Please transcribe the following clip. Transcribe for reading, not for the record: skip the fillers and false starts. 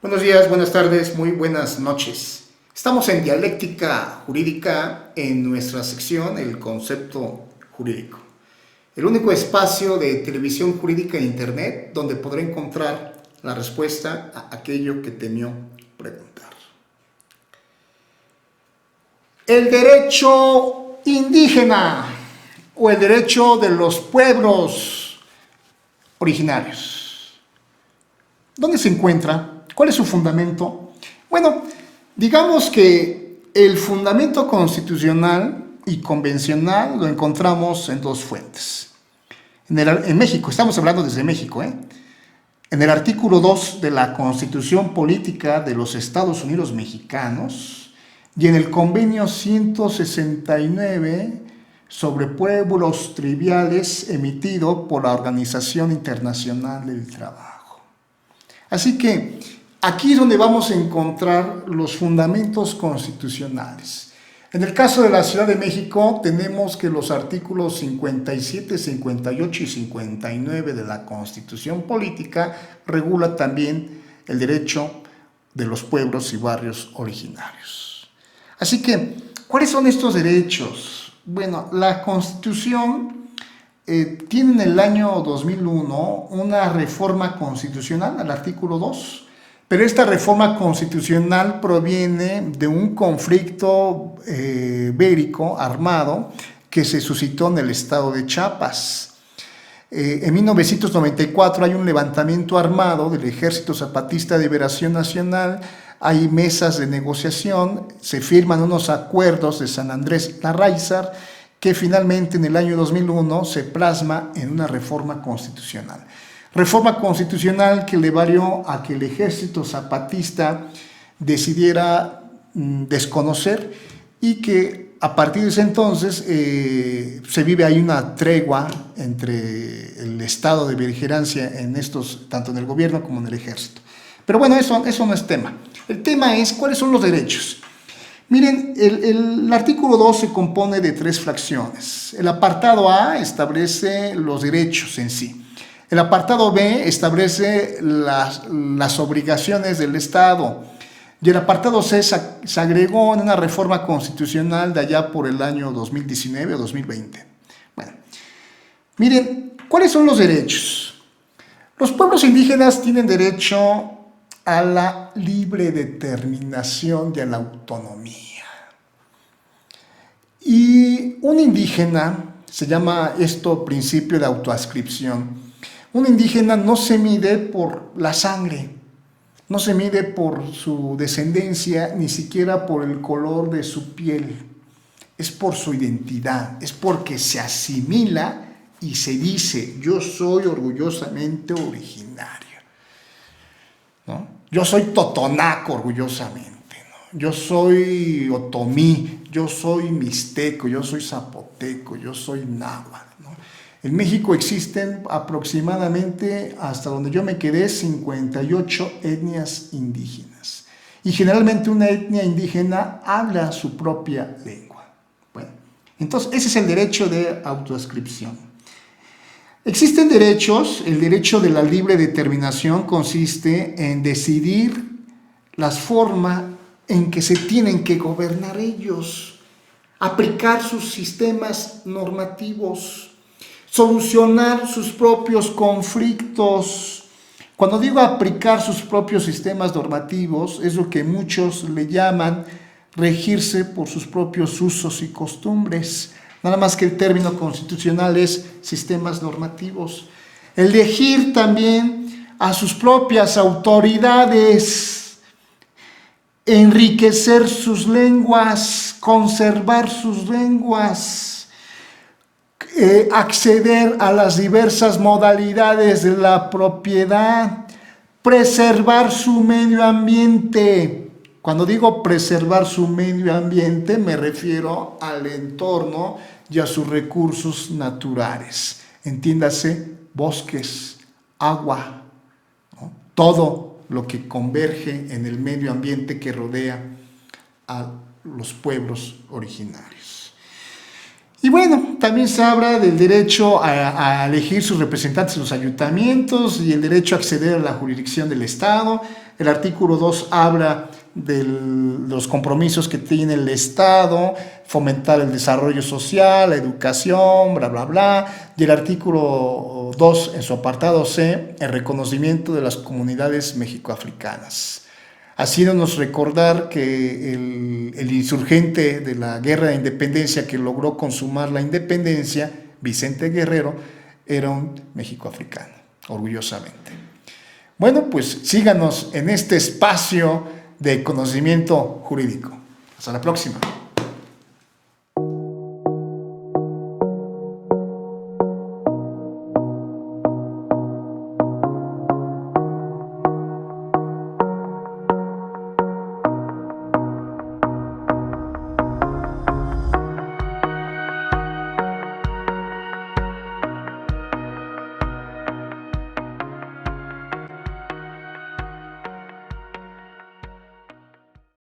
Buenos días, buenas tardes, muy buenas noches. Estamos en Dialéctica Jurídica en nuestra sección El Concepto Jurídico. El único espacio de televisión jurídica en Internet donde podrá encontrar la respuesta a aquello que temió preguntar. El derecho indígena o el derecho de los pueblos originarios. ¿Dónde se encuentra? ¿Cuál es su fundamento? Bueno, digamos que el fundamento constitucional y convencional lo encontramos en dos fuentes. En México, estamos hablando desde México, en el artículo 2 de la Constitución Política de los Estados Unidos Mexicanos y en el convenio 169 sobre pueblos triviales emitido por la Organización Internacional del Trabajo. Así que aquí es donde vamos a encontrar los fundamentos constitucionales. En el caso de la Ciudad de México tenemos que los artículos 57, 58 y 59 de la Constitución Política regula también el derecho de los pueblos y barrios originarios. Así que, ¿cuáles son estos derechos? Bueno, la Constitución tiene en el año 2001 una reforma constitucional al artículo 2. Pero esta reforma constitucional proviene de un conflicto bélico armado que se suscitó en el estado de Chiapas. En 1994 hay un levantamiento armado del Ejército Zapatista de Liberación Nacional, hay mesas de negociación, se firman unos acuerdos de San Andrés Larráizar que finalmente en el año 2001 se plasma en una reforma constitucional. Reforma constitucional que le valió a que el ejército zapatista decidiera desconocer y que a partir de ese entonces se vive ahí una tregua entre el estado de beligerancia en estos, tanto en el gobierno como en el ejército. Pero bueno, eso no es tema. El tema es cuáles son los derechos. Miren, el artículo 2 se compone de 3 fracciones. El apartado A establece los derechos en sí. El apartado B establece las obligaciones del Estado y el apartado C se agregó en una reforma constitucional de allá por el año 2019 o 2020. Bueno, miren, ¿cuáles son los derechos? Los pueblos indígenas tienen derecho a la libre determinación y a la autonomía. Y un indígena, se llama esto principio de autoadscripción, un indígena no se mide por la sangre, no se mide por su descendencia, ni siquiera por el color de su piel. Es por su identidad, es porque se asimila y se dice, yo soy orgullosamente originario, ¿no? Yo soy totonaco orgullosamente, ¿no? Yo soy otomí, yo soy mixteco, yo soy zapoteco, yo soy náhuatl. En México existen aproximadamente, hasta donde yo me quedé, 58 etnias indígenas. Y generalmente una etnia indígena habla su propia lengua. Bueno, entonces ese es el derecho de autoadscripción. Existen derechos, el derecho de la libre determinación consiste en decidir las formas en que se tienen que gobernar ellos, aplicar sus sistemas normativos, solucionar sus propios conflictos. Cuando digo aplicar sus propios sistemas normativos, es lo que muchos le llaman regirse por sus propios usos y costumbres. Nada más que el término constitucional es sistemas normativos. Elegir también a sus propias autoridades, enriquecer sus lenguas, conservar sus lenguas, acceder a las diversas modalidades de la propiedad, preservar su medio ambiente. Cuando digo preservar su medio ambiente me refiero al entorno y a sus recursos naturales. Entiéndase, bosques, agua, ¿no? Todo lo que converge en el medio ambiente que rodea a los pueblos originarios. Y Y bueno, también se habla del derecho a elegir sus representantes en los ayuntamientos y el derecho a acceder a la jurisdicción del Estado. El artículo 2 habla de los compromisos que tiene el Estado, fomentar el desarrollo social, la educación, bla, bla, bla. Y el artículo 2, en su apartado C, el reconocimiento de las comunidades mexicoafricanas. Haciéndonos recordar que el insurgente de la guerra de independencia que logró consumar la independencia, Vicente Guerrero, era un mexicoafricano, orgullosamente. Bueno, pues síganos en este espacio de conocimiento jurídico. Hasta la próxima.